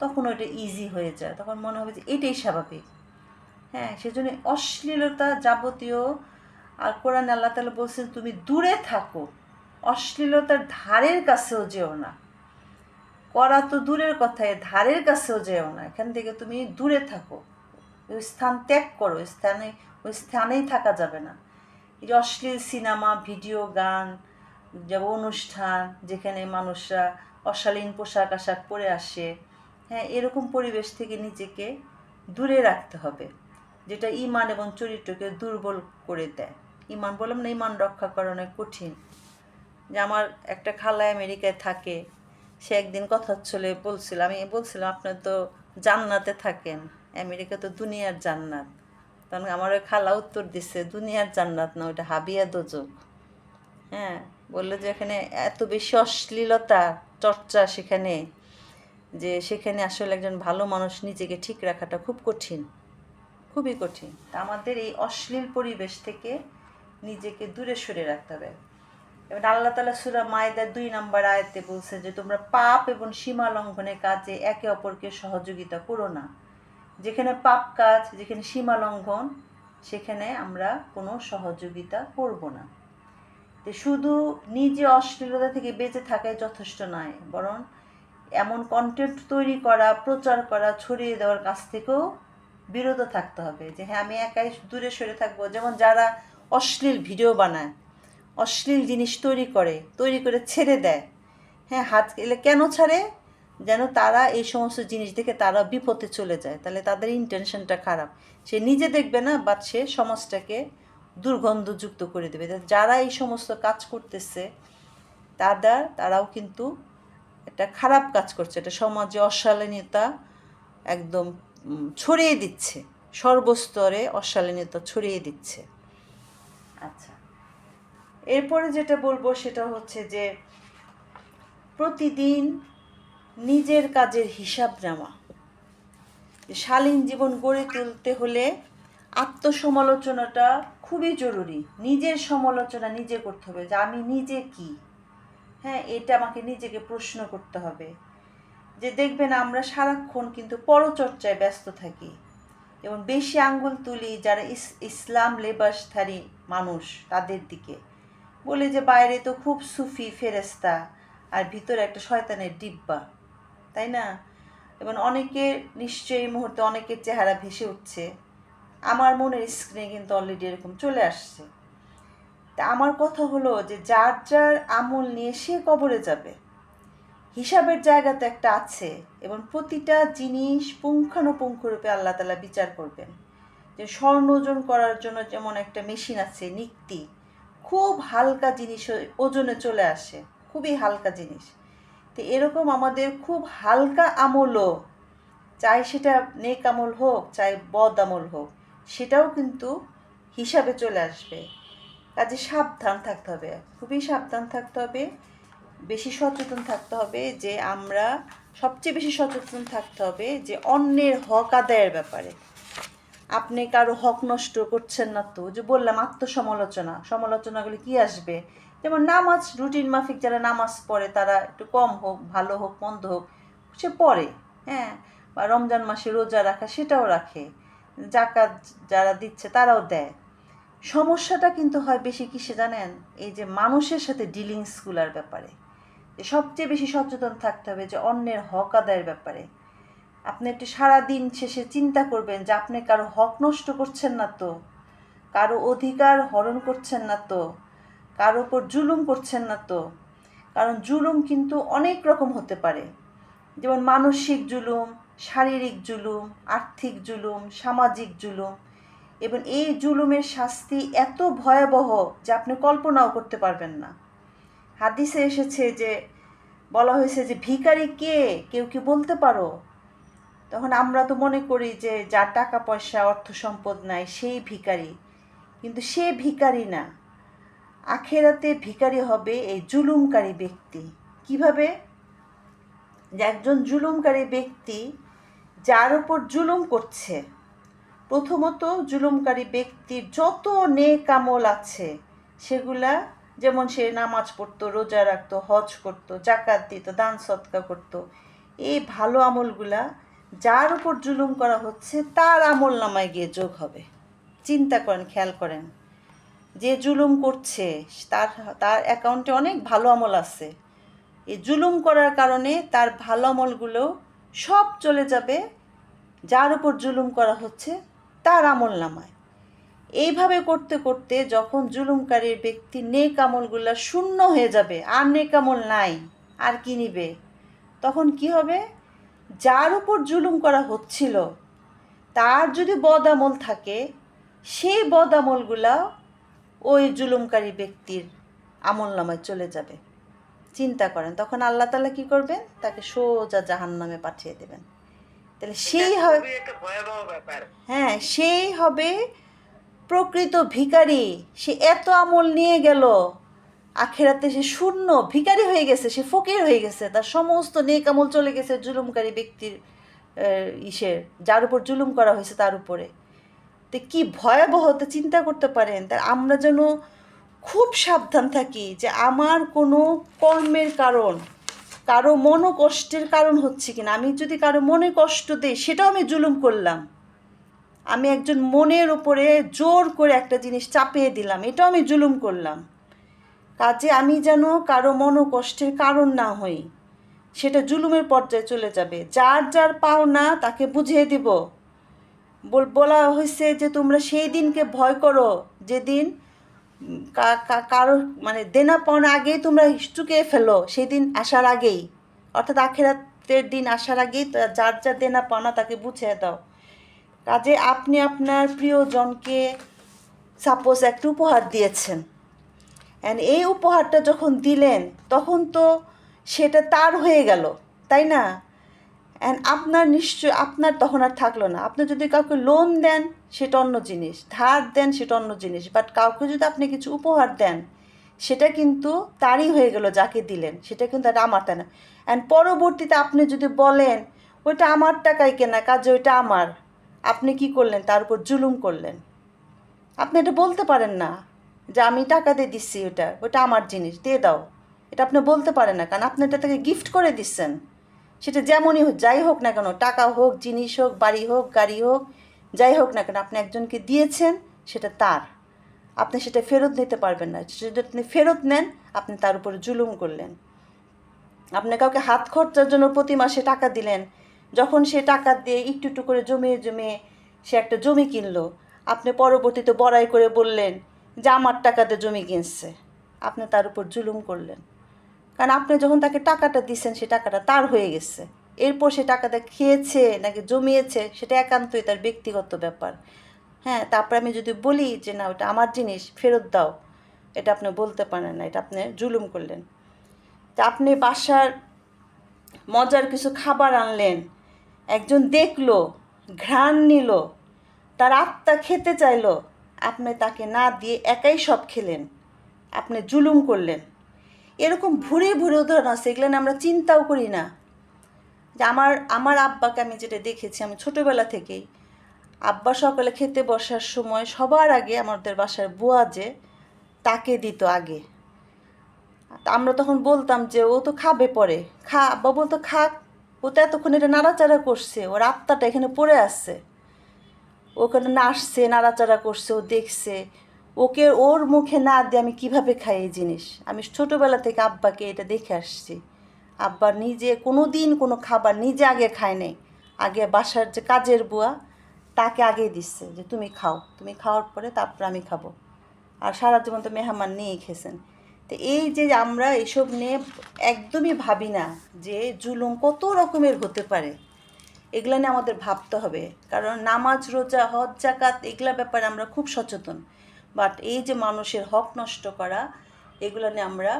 তখন ওইটা ইজি হয়ে যায়, তখন মনে হবে যে এটাই স্বাভাবিক। হ্যাঁ, সেজন্য অশ্লীলতা যাবতীয়, আর কোরআনে আল্লাহ তাআলা বলছেন তুমি দূরে থাকো, অশ্লীলতার ধারের কাছেও যেও না। করা তো দূরের কথায়, ধারের কাছেও যেও না, এখান থেকে তুমি দূরে থাকো, ওই স্থান ত্যাগ করো, ওই স্থানেই থাকা যাবে না। এই যে অশ্লীল সিনেমা, ভিডিও, গান, যেমন অনুষ্ঠান যেখানে মানুষরা অশালীন পোশাক আশাক পরে আসে, হ্যাঁ, এরকম পরিবেশ থেকে নিজেকে দূরে রাখতে হবে, যেটা ঈমান এবং চরিত্রকে দুর্বল করে দেয়। ঈমান বললাম না, ঈমান রক্ষা করা অনেক কঠিন। যে আমার একটা খালা আমেরিকায় থাকে, সে একদিন কথা চলে বলছিল, আমি বলছিলাম আপনার তো জান্নাতে থাকেন, আমেরিকা তো দুনিয়ার জান্নাত। তখন আমার ওই খালা উত্তর দিচ্ছে, দুনিয়ার জান্নাত না, ওইটা হাবিয়া দোজক। হ্যাঁ, বললো যে এখানে এত বেশি অশ্লীলতা চর্চা সেখানে, যে সেখানে আসলে একজন ভালো মানুষ নিজেকে ঠিক রাখাটা খুব কঠিন, খুবই কঠিন। তা আমাদের এই অশ্লীল পরিবেশ থেকে নিজেকে দূরে সরে রাখতে হবে। এবার আল্লাহ তাআলা সূরা মায়েদার 2 নম্বর আয়াতে বলছে যে তোমরা পাপ এবং সীমা লঙ্ঘনের কাজে একে অপরকে সহযোগিতা করো না। যেখানে পাপ কাজ, যেখানে সীমা লঙ্ঘন, সেখানে আমরা কোনো সহযোগিতা করব না। তো শুধু নিজে অশ্লীলতা থেকে বেঁচে থাকাই যথেষ্ট নয়, বরং এমন কন্টেন্ট তৈরি করা, প্রচার করা, ছড়িয়ে দেওয়ার কাছ থেকেও বিরত থাকতে হবে। যে হ্যাঁ, আমি একাই দূরে সরে থাকবো। যেমন যারা অশ্লীল ভিডিও বানায়, অশ্লীল জিনিস তৈরি করে ছেড়ে দেয়, হ্যাঁ, হাত এলে কেন ছাড়ে? যেন তারা এই সমস্ত জিনিস দেখে তারা বিপথে চলে যায়, তাহলে তাদের ইন্টেনশনটা খারাপ। সে নিজে দেখবে না, বাট সে সমাজটাকে দুর্গন্ধযুক্ত করে দেবে। যারা এই সমস্ত কাজ করতেছে তারাও কিন্তু একটা খারাপ কাজ করছে, এটা সমাজে অশালীনতা একদম ছড়িয়ে দিচ্ছে, সর্বস্তরে অশালীনতা ছড়িয়ে দিচ্ছে। আচ্ছা, এরপরে যেটা বলবো সেটা হচ্ছে যে প্রতিদিন নিজের কাজের হিসাব নেওয়া। শালীন জীবন গড়ে তুলতে হলে আত্মসমালোচনাটা খুবই জরুরি। নিজের সমালোচনা নিজে করতে হবে, যে আমি নিজে কি, হ্যাঁ, এটা আমাকে নিজেকে প্রশ্ন করতে হবে। যে দেখবেন আমরা সারাক্ষণ কিন্তু পরচর্চায় ব্যস্ত থাকি এবং বেশি আঙ্গুল তুলি যারা ইসলাম লেবাসধারী মানুষ তাদের দিকে, বলি যে বাইরে তো খুব সুফি ফেরেস্তা আর ভিতরে একটা শয়তানের ডিব্বা, তাই না? এবং অনেকে নিশ্চয়ই এই মুহূর্তে অনেকের চেহারা ভেসে উঠছে, আমার মনের স্ক্রিনে কিন্তু অলরেডি এরকম চলে আসছে। তা আমার কথা হলো যে যার যার আমল নিয়ে সে কবরে যাবে, হিসাবের জায়গা তো একটা আছে, এবং প্রতিটা জিনিস পুঙ্খানুপুঙ্খরূপে আল্লাহ তাআলা বিচার করবেন। যে স্বর্ণ ওজন করার জন্য যেমন একটা মেশিন আছে নিক্তি, খুব হালকা জিনিস ওজনে চলে আসে, খুবই হালকা জিনিস। তো এরকম আমাদের খুব হালকা আমলও, চাই সেটা নেক আমল হোক চাই বদ আমল হোক, সেটাও কিন্তু হিসাবে চলে আসবে। কাজে সাবধান থাকতে হবে, খুবই সাবধান থাকতে হবে, বেশি সচেতন থাকতে হবে। যে আমরা সবচেয়ে বেশি সচেতন থাকতে হবে যে অন্যের হক আদায়ের ব্যাপারে। আপনি কারো হক নষ্ট করছেন না তো? যে বললাম সমালোচনাগুলি কি আসবে? যেমন নামাজ রুটিন মাফিক যারা নামাজ পড়ে তারা একটু কম হোক, ভালো হোক, মন্দ হোক, সে পড়ে, হ্যাঁ, বা রমজান মাসে রোজা রাখা সেটাও রাখে, জাকাত যারা দিচ্ছে তারাও দেয়। সমস্যাটা কিন্তু হয় বেশি কিসে জানেন? এই যে মানুষের সাথে ডিলিংসগুলার ব্যাপারে। যে সবচেয়ে বেশি সচেতন থাকতে হবে যে অন্যের হক আদায়ের ব্যাপারে। আপনি একটু সারাদিন শেষে চিন্তা করবেন যে আপনি কারো হক নষ্ট করছেন না তো, কারো অধিকার হরণ করছেন না তো, কারো ওপর জুলুম করছেন না তো। কারণ জুলুম কিন্তু অনেক রকম হতে পারে, যেমন মানসিক জুলুম, শারীরিক জুলুম, আর্থিক জুলুম, সামাজিক জুলুম। এবং এই জুলুমের শাস্তি এত ভয়াবহ যে আপনি কল্পনাও করতে পারবেন না। হাদিসে এসেছে যে বলা হয়েছে যে ভিখারি কে, কেউ কি বলতে পারো? তখন আমরা তো মনে করি যে যার টাকা পয়সা অর্থ সম্পদ নাই সেই ভিখারি, কিন্তু সে ভিখারি না। আখেরাতে ভিখারি হবে এই জুলুমকারী ব্যক্তি। কিভাবে? যে একজন জুলুমকারী ব্যক্তি যার উপর জুলুম করছে, প্রথমত জুলুমকারী ব্যক্তির যত নেক আমল আছে সেগুলা, যেমন সে নামাজ পড়তো, রোজা রাখতো, হজ করতো, জাকাত দিত, দান সৎকা করতো, এই ভালো আমলগুলা যার উপর জুলুম করা হচ্ছে তার আমল নামায় গিয়ে যোগ হবে। চিন্তা করেন, খেয়াল করেন, যে জুলুম করছে তার তার অ্যাকাউন্টে অনেক ভালো আমল আছে, এই জুলুম করার কারণে তার ভালো আমলগুলো সব চলে যাবে যার উপর জুলুম করা হচ্ছে তার আমল নামায়। এইভাবে করতে করতে যখন জুলুমকারীর ব্যক্তি নেক আমলগুলো শূন্য হয়ে যাবে, আর নেক আমল নাই, আর কি নিবে? তখন কি হবে? যার উপর জুলুম করা হচ্ছিল তার যদি বদ আমল থাকে, সেই বদ আমলগুলা ওই জুলুমকারী ব্যক্তির আমল নামায় চলে যাবে। চিন্তা করেন, তখন আল্লাহ তাআলা কি করবেন? তাকে সোজা জাহান্নামে পাঠিয়ে দেবেন। তাহলে সেই হবে প্রকৃত ভিখারি। সে এত আমল নিয়ে গেল, আখেরাতে সে শূন্য ভিখারি হয়ে গেছে, সে ফকির হয়ে গেছে, তার সমস্ত নেক আমল চলে গেছে জুলুমকারী ব্যক্তির যার উপর জুলুম করা হয়েছে তার উপরে। তো কি ভয়াবহ, তো চিন্তা করতে পারেন। তার আমরা যেন খুব সাবধান থাকি যে আমার কোনো কর্মের কারণ কারো মনোকষ্টের কারণ হচ্ছে কিনা। আমি যদি কারো মনে কষ্ট দিই সেটাও আমি জুলুম করলাম। আমি একজন মনের উপরে জোর করে একটা জিনিস চাপিয়ে দিলাম, এটাও আমি জুলুম করলাম। কাজে আমি যেন কারো মনোকষ্টের কারণ না হই, সেটা জুলুমের পর্যায়ে চলে যাবে। যার যার পাওনা তাকে বুঝিয়ে দিব। বলা হয়েছে যে তোমরা সেই দিনকে ভয় করো যেদিন কারো মানে দেনা পাওনা আগেই তোমরা চুকিয়ে ফেলো, সেই দিন আসার আগেই, অর্থাৎ আখেরাতের দিন আসার আগেই যার যার দেনা পাওনা তাকে বুঝিয়ে দাও। কাজে আপনি আপনার প্রিয়জনকে সাপোজ একটা উপহার দিয়েছেন, অ্যান্ড এই উপহারটা যখন দিলেন তখন তো সেটা তার হয়ে গেল, তাই না? অ্যান্ড আপনার তখন আর থাকলো না। আপনি যদি কাউকে লোন দেন সেটা অন্য জিনিস, ধার দেন সেটা অন্য জিনিস, বাট কাউকে যদি আপনি কিছু উপহার দেন সেটা কিন্তু তারই হয়ে গেল, যাকে দিলেন সেটা কিন্তু আর আমার, তাই না? অ্যান্ড পরবর্তীতে আপনি যদি বলেন ওইটা আমার টাকায় কেনা, কাজে ওইটা আমার, আপনি কি করলেন? তার উপর জুলুম করলেন। আপনি এটা বলতে পারেন না যে আমি টাকা দিয়ে দিচ্ছি, ওটা আমার জিনিস, দিয়ে দাও, এটা আপনি বলতে পারেন না, কারণ আপনি এটা তাকে গিফট করে দিচ্ছেন। সেটা যেমনই হোক, যাই হোক না কেন, টাকা হোক, জিনিস হোক, বাড়ি হোক, গাড়ি হোক, যাই হোক না কেন, আপনি একজনকে দিয়েছেন, সেটা তার, আপনি সেটা ফেরত নিতে পারবেন না। সেটা আপনি ফেরত নেন, আপনি তার উপরে জুলুম করলেন। আপনি কাউকে হাত খরচার জন্য প্রতি মাসে টাকা দিলেন, যখন সে টাকা দিয়ে একটু একটু করে জমিয়ে জমিয়ে সে একটা জমি কিনলো, আপনি পরবর্তীতে বড়াই করে বললেন যে আমার টাকাতে জমি কিনছে, আপনি তার উপর জুলুম করলেন। কারণ আপনি যখন তাকে টাকাটা দিচ্ছেন সে টাকাটা তার হয়ে গেছে, এরপর সে টাকাটা খেয়েছে নাকি জমিয়েছে সেটা একান্তই তার ব্যক্তিগত ব্যাপার। হ্যাঁ, তারপর আমি যদি বলি যে না ওটা আমার জিনিস, ফেরত দাও, এটা আপনি বলতে পারেন না, এটা আপনি জুলুম করলেন। তা আপনি বাসার মজার কিছু খাবার আনলেন, একজন দেখলো, ঘ্রাণ নিল, তার আত্মা খেতে চাইলো, আপনি তাকে না দিয়ে একাই সব খেলেন, আপনি জুলুম করলেন। এরকম ভুরে ভুরে উদাহরণ আছে, এগুলো না আমরা চিন্তাও করি না। যে আমার আমার আব্বাকে আমি যেটা দেখেছি, আমি ছোটোবেলা থেকেই আব্বা সকালে খেতে বসার সময় সবার আগে আমাদের বাসার বুয়া যে তাকে দিত আগে। আমরা তখন বলতাম যে ও তো খাবে পরে, খা। আব্বা বলতো খাক, ও তো এতক্ষণ এটা নাড়াচাড়া করছে, ওর আত্মাটা এখানে পড়ে আছে, ওখানে নাচছে, নাড়াচাড়া করছে, ও দেখছে। ওকে ওর মুখে না দিয়ে আমি কিভাবে খাই এই জিনিস? আমি ছোটোবেলা থেকে আব্বাকে এটা দেখে আসছি। আব্বা নিজে কোনো দিন কোনো খাবার নিজে আগে খায় নাই, আগে বাসার যে কাজের বুয়া তাকে আগে দিচ্ছে যে তুমি খাও, তুমি খাওয়ার পরে তারপর আমি খাবো। আর সারা জীবন তো মেহমান নিয়েই খেয়েছেন। তো এই যে আমরা এসব নিয়ে একদমই ভাবি না যে জুলুম কত রকমের হতে পারে, এগুলো নিয়ে আমাদের ভাবতে হবে। কারণ নামাজ, রোজা, হজ, জাকাত এগুলা ব্যাপারে আমরা খুব সচেতন, বাট এই যে মানুষের হক নষ্ট করা, এগুলো নিয়ে আমরা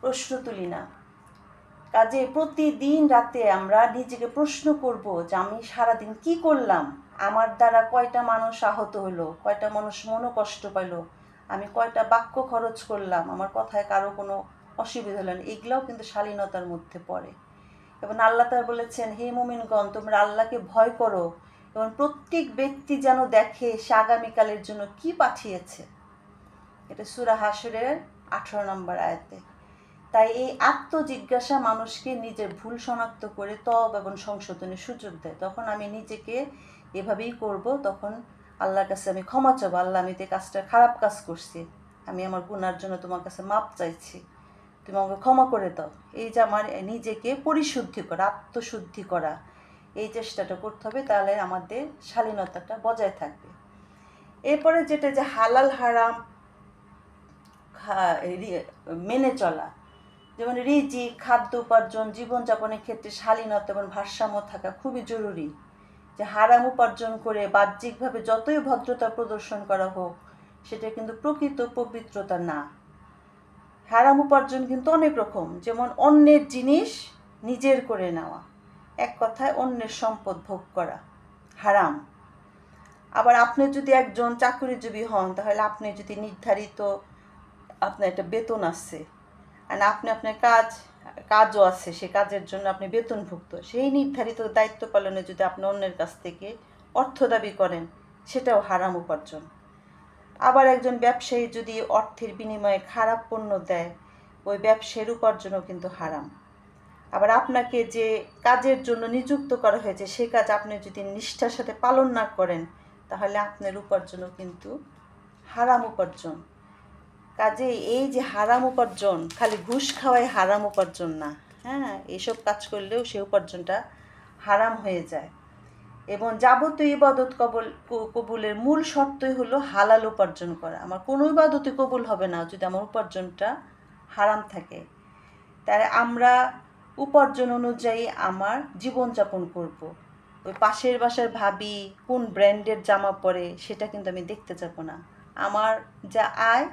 প্রশ্ন তুলি না। কাজে প্রতিদিন রাতে আমরা নিজেকে প্রশ্ন করব যে আমি সারাদিন কি করলাম, আমার দ্বারা কয়টা মানুষ আহত হলো, কয়টা মানুষ মনোকষ্ট পেল, আমি কয়টা বাক্য খরচ করলাম, আমার কথায় কারো কোনো অসুবিধা হলো না। এগুলাও কিন্তু শালীনতার মধ্যে পড়ে। এবং আল্লাহ তাআলা বলেছেন, হে মুমিনগণ, তোমরা আল্লাহকে ভয় করো এবং প্রত্যেক ব্যক্তি যেন দেখে সে আগামীকালের জন্য কি পাঠিয়েছে। এটা সূরা হাশরের 18 নম্বর আয়াতে। তাই এই আত্মজিজ্ঞাসা মানুষকে নিজের ভুল শনাক্ত করে তওবা এবং সংশোধনের সুযোগ দেয়। তখন আমি নিজেকে এভাবেই করব, তখন আল্লাহর কাছে আমি ক্ষমা চাবো, আল্লাহ আমি তো কাজটা খারাপ কাজ করছি, আমি আমার গুনার জন্য তোমার কাছে মাপ চাইছি, তুমি আমাকে ক্ষমা করে দাও। এই যে আমার নিজেকে পরিশুদ্ধি করা, আত্মশুদ্ধি করা, এই চেষ্টাটা করতে হবে, তাহলে আমাদের শালীনতাটা বজায় থাকবে। এরপরে যেটা যে হালাল হারাম মেনে চলা, যেমন রিজিক, খাদ্য উপার্জন, জীবনযাপনের ক্ষেত্রে শালীনতা এবং ভারসাম্য থাকা খুবই জরুরি। যে হারাম উপার্জন করে বাহ্যিকভাবে যতই ভদ্রতা প্রদর্শন করা হোক, সেটা কিন্তু প্রকৃত পবিত্রতা না। হারাম উপার্জন কিন্তু অনেক রকম, যেমন অন্যের জিনিস নিজের করে নেওয়া, এক কথায় অন্যের সম্পদ ভোগ করা হারাম। আবার আপনি যদি একজন চাকরিজীবী হন, তাহলে আপনি যদি নির্ধারিত আপনার একটা বেতন আছে, আর আপনি আপনার কাজও আছে, সে কাজের জন্য আপনি বেতনভুক্ত, সেই নির্ধারিত দায়িত্ব পালনে যদি আপনি অন্যের কাছ থেকে অর্থ দাবি করেন, সেটাও হারাম উপার্জন। আবার একজন ব্যবসায়ী যদি অর্থের বিনিময়ে খারাপ পণ্য দেয়, ওই ব্যবসায়ীর উপার্জনও কিন্তু হারাম। আবার আপনাকে যে কাজের জন্য নিযুক্ত করা হয়েছে, সে কাজ আপনি যদি নিষ্ঠার সাথে পালন না করেন, তাহলে আপনার উপার্জনও কিন্তু হারাম উপার্জন। কাজেই এই যে হারাম উপার্জন, খালি ঘুষ খাওয়াই হারাম উপার্জন না, হ্যাঁ, এইসব কাজ করলেও সে উপার্জনটা হারাম হয়ে যায়। এবং যাবতীয় ইবাদত কবুলের মূল শর্তই হলো হালাল উপার্জন করা। আমার কোনো ইবাদতই কবুল হবে না যদি আমার উপার্জনটা হারাম থাকে। তাই আমরা উপার্জন অনুযায়ী আমার জীবনযাপন করব। ওই পাশের বাসার ভাবি কোন ব্র্যান্ডের জামা পরে সেটা কিন্তু আমি দেখতে যাব না। আমার যা আয়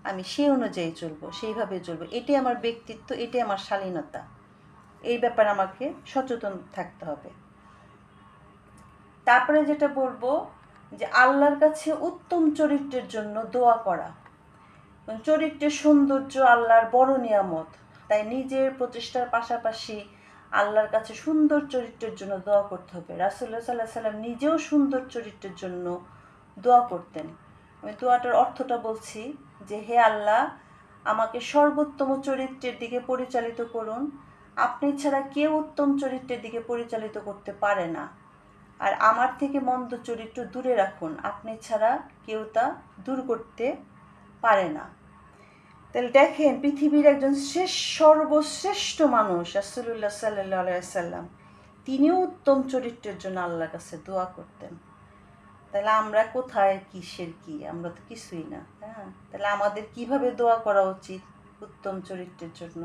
আমি সেই অনুযায়ী চলবো, সেইভাবে চলবো। এটাই আমার ব্যক্তিত্ব, এটাই আমার শালীনতা। এই ব্যাপারে আমাকে সচেতন থাকতে হবে। তারপরে যেটা বলবো, যে আল্লাহর কাছে উত্তম চরিত্রের জন্য দোয়া করা। চরিত্রের সৌন্দর্য আল্লাহর বড় নিয়ামত, তাই নিজের প্রচেষ্টার পাশাপাশি আল্লাহর কাছে সুন্দর চরিত্রের জন্য দোয়া করতে হবে। রাসূলুল্লাহ সাল্লাল্লাহু আলাইহি ওয়াসাল্লাম নিজেও সুন্দর চরিত্রের জন্য দোয়া করতেন। আমি দোয়াটার অর্থটা বলছি, যে হে আল্লাহ, আমাকে সর্বোত্তম চরিত্রের দিকে পরিচালিত করুন, আপনি ছাড়া কেউ উত্তম চরিত্রের দিকে পরিচালিত করতে পারে না, আর আমার থেকে মন্দ চরিত্র দূরে রাখুন, আপনি ছাড়া কেউ তা দূর করতে পারে না। তাহলে দেখেন, পৃথিবীর একজন সর্বশ্রেষ্ঠ মানুষ রাসূলুল্লাহ সাল্লাল্লাহু আলাইহি ওয়াসাল্লাম, তিনিও উত্তম চরিত্রের জন্য আল্লাহর কাছে দোয়া করতেন। তাহলে আমরা কোথায়, কিসের কি? আমরা তো কিছুই না, হ্যাঁ। তাহলে আমাদের কিভাবে দোয়া করা উচিত উত্তম চরিত্রের জন্য?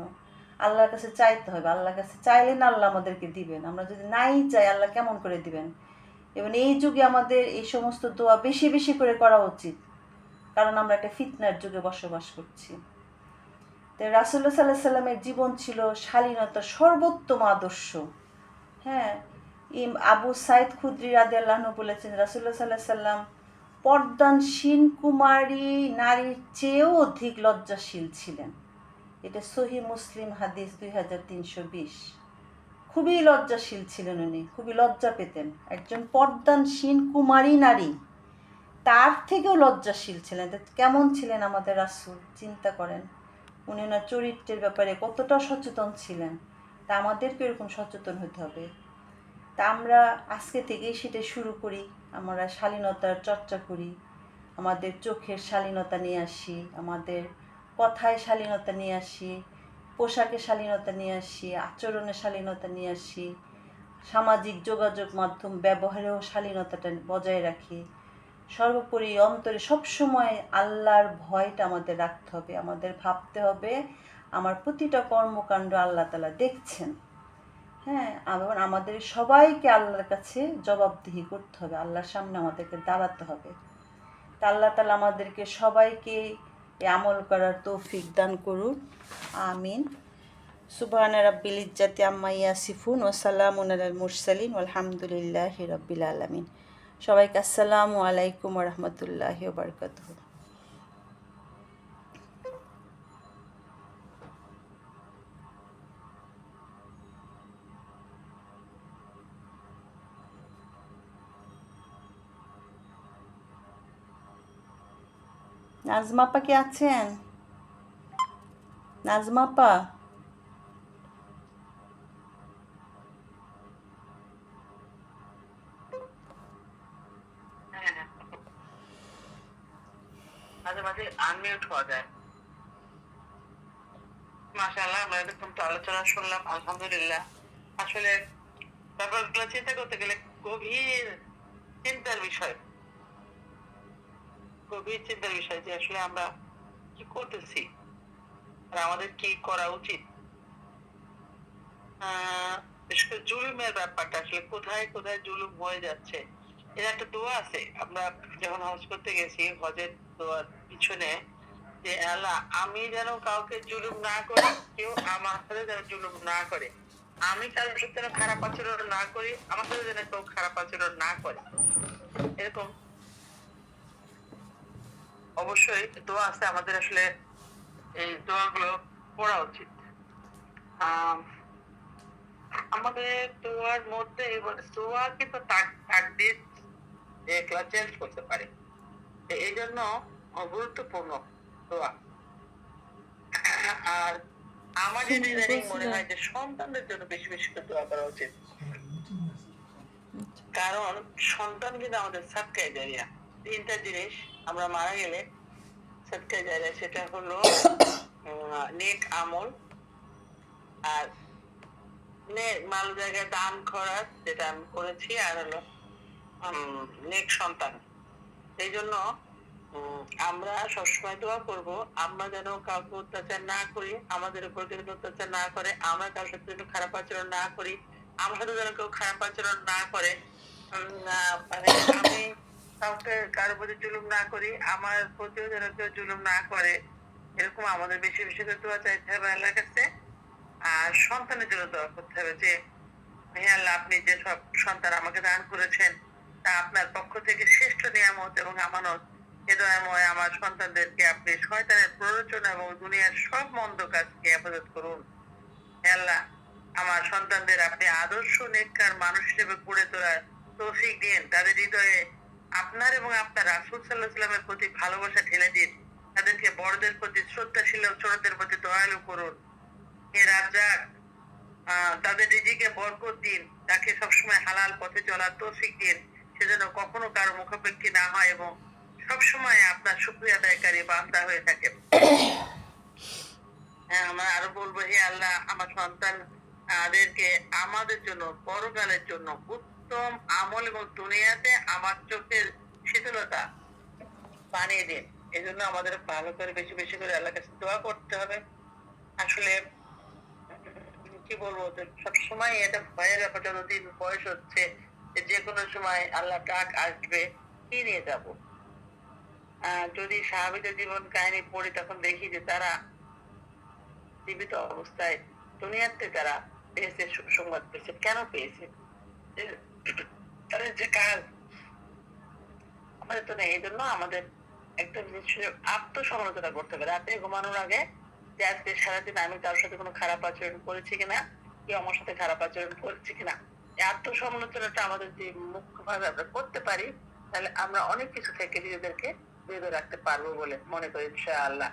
আল্লাহর কাছে চাইতে হবে। আল্লাহর কাছে চাইলে না আল্লাহ আমাদেরকে দিবেন। আমরা যদি নাই চাই, আল্লাহ কেমন করে দিবেন? এবং এই যুগে আমাদের এই সমস্ত দোয়া বেশি বেশি করে করা উচিত, কারণ আমরা একটা ফিতনার যুগে বসবাস করছি। তাই রাসূলুল্লাহ সাল্লাল্লাহু আলাইহি ওয়াসাল্লামের জীবন ছিল শালীনতার সর্বোত্তম আদর্শ, হ্যাঁ। আবু সাইদ খুদরি রাদিয়াল্লাহু আনহু বলেছেন, রাসূলুল্লাহ সাল্লাল্লাহু আলাইহি ওয়াসাল্লাম পর্দানসীন কুমারী নারীর চেয়েও অধিক লজ্জাশীল ছিলেন। এটা সহি মুসলিম হাদিস 2320। খুবই লজ্জাশীল ছিলেন উনি, খুবই লজ্জা পেতেন। একজন পর্দানসীন কুমারী নারী তার থেকেও লজ্জাশীল ছিলেন। কেমন ছিলেন আমাদের রাসূল, চিন্তা করেন। উনি ওনার চরিত্রের ব্যাপারে কতটা সচেতন ছিলেন। তা আমাদেরকে এরকম সচেতন হতে হবে। তা আমরা আজকে থেকেই সেটা শুরু করি, আমরা শালীনতার চর্চা করি, আমাদের চোখের শালীনতা নিয়ে আসি, আমাদের কথায় শালীনতা নিয়ে আসি, পোশাকে শালীনতা নিয়ে আসি, আচরণে শালীনতা নিয়ে আসি, সামাজিক যোগাযোগ মাধ্যম ব্যবহারেও শালীনতাটা বজায় রাখি। সর্বোপরি অন্তরে সবসময় আল্লাহর ভয়টা আমাদের রাখতে হবে। আমাদের ভাবতে হবে আমার প্রতিটা কর্মকাণ্ড আল্লাহ তাআলা দেখছেন। হ্যাঁ, আবার আমাদের সবাইকে আল্লাহর কাছে জবাবদিহি করতে হবে, আল্লাহর সামনে আমাদেরকে দাঁড়াতে হবে। তা আল্লাহ তাআলা আমাদেরকে সবাইকে এই আমল করার তৌফিক দান করুন, আমিন। সুবহানা রাব্বিল ইজ্জাতি আম্মা ইয়াসিফুন ওয়া সালামুন আলাল মুরসালিন ওয়ালহামদুলিল্লাহি রাব্বিল আলামিন। সবাইকে আসসালামু আলাইকুম ওয়া রাহমাতুল্লাহি ওয়া বারাকাতুহু। নাজমা আপা কি আছেন? নাজমা আপা, মাঝে মাঝে আনমিউট হওয়া যায়। মাশাআল্লাহ, আমরা এরকম তো আলোচনা শুনলাম, আলহামদুলিল্লাহ। আসলে ব্যাপারগুলো চিন্তা করতে গেলে গভীর চিন্তার বিষয়, গভীর চিন্তার বিষয় যে আসলে আমরা কি করতেছি আর আমাদের কি করা উচিত। বিশেষ করে জুলুমের ব্যাপারটা, আসলে কোথায় কোথায় জুলুম হয়ে যাচ্ছে। এর একটা দোয়া আছে, আমরা যখন হজ করতে গেছি, হজের দোয়ার পিছনে যে আল্লাহ, আমি যেন কাউকে জুলুম না করি, কেউ আমার সাথে যেন জুলুম না করে, আমি কারোর সাথে যেন খারাপ আচরণ না করি, আমার সাথে যেন কেউ খারাপ আচরণ না করে। এরকম অবশ্যই দোয়া আছে, আমাদের আসলে এই দোয়াগুলো পড়া উচিত। আমাদের দোয়ার মধ্যে দোয়া কিন্তু তাকদীর এগুলা চেঞ্জ করতে পারে, এই জন্য গুরুত্বপূর্ণ দোয়া। আর আমার যেটা ইদানিং মনে হয় যে সন্তানদের জন্য বেশি বেশি করে দোয়া করা উচিত, কারণ সন্তান কিন্তু আমাদের সাদকায়ে জারিয়া। তিনটা জিনিস আমরা মারা গেলে সাদকায়ে জারিয়া, সেটা হলো নেক আমল, আর ভালো জায়গায় দান করার, যেটা আমি করেছি, আর হলো নেক সন্তান। এই জন্য আমরা সবসময় দোয়া করব আমরা যেন কাউকে অত্যাচার না করি, আমাদের উপর কেউ অত্যাচার না করে, আমরা কারোর সাথে যেন খারাপ আচরণ না করি, আমার সাথে যেন কেউ খারাপ আচরণ না করে। মানে আমি কাউকে কারোর প্রতি জুলুম না করি, আমার প্রতিও যেন কেউ জুলুম না করে। এরকম আমাদের বেশি বেশি করে দোয়া চাইতে হবে আল্লাহর কাছে। আর সন্তানের জন্য দোয়া করতে হবে যে হে আল্লাহ, আপনি যে সব সন্তান আমাকে দান করেছেন তা আপনার পক্ষ থেকে শ্রেষ্ঠ নিয়ামত এবং আমানত। এ দয়াময় আমার সন্তানদেরকে আপনি শয়তানের প্ররোচনা এবং দুনিয়ার সব মন্দ কাজকে হেফাজত করুন। হে আল্লাহ, আমার সন্তানদের আপনি আদর্শ নেককার মানুষ হিসেবে গড়ে তোলার তৌফিক দিন। তাদের হৃদয়ে আপনার এবং আপনার রাসূল সাল্লাল্লাহু আলাইহি ওয়াসাল্লামের প্রতি ভালোবাসা ঢেলে দিন। তাদেরকে বড়দের প্রতি শ্রদ্ধাশীল ও ছোটদের প্রতি দয়ালু করুন। হে রাজ্জাক, তাদের রিজিকে বরকত দিন, তাকে সবসময় হালাল পথে চলার তৌফিক দিন, সেজন্য কখনো কারো মুখাপেক্ষী না হয় এবং সবসময় আপনার শুকরিয়া আদায়কারী বান্দা হয়ে থাকে। হ্যাঁ, আমরা আরো বলবো, হে আল্লাহ, আমার সন্তানদেরকে আমাদের জন্য পরকালের জন্য উত্তম আমল এবং দুনিয়াতে আমার চোখের শীতলতা বানিয়ে দিন। এই জন্য আমাদের ভালো করে বেশি বেশি করে আল্লাহর কাছে দোয়া করতে হবে। আসলে কি বলবো, সবসময় এটা ভয়ের ব্যাপার, যতদিন বয়স হচ্ছে যে কোনো সময় আল্লাহ ডাক আসবে, কি নিয়ে যাব। যদি সাহাবীদের জীবন কাহিনী পড়ি, তখন দেখি যে তারা জীবিত অবস্থায় দুনিয়াতে তারা পেয়েছে, সুসংবাদ পেয়েছে। কেন পেয়েছে? তাদের যে কাজ, আমাদের তো নেই। এই জন্য আমাদের একটা জিনিস আত্মসমালোচনা করতে হবে রাতে ঘুমানোর আগে, যে আজকে সারাদিন আমি কারোর সাথে কোনো খারাপ আচরণ করেছি কিনা, কেউ আমার সাথে খারাপ আচরণ করেছে কিনা। এই আত্মসমালোচনাটা আমাদের যদি মুখ্যভাবে আমরা করতে পারি, তাহলে আমরা অনেক কিছু থেকে নিজেদেরকে বিরত রাখতে পারবো বলে মনে করি ইনশাআল্লাহ।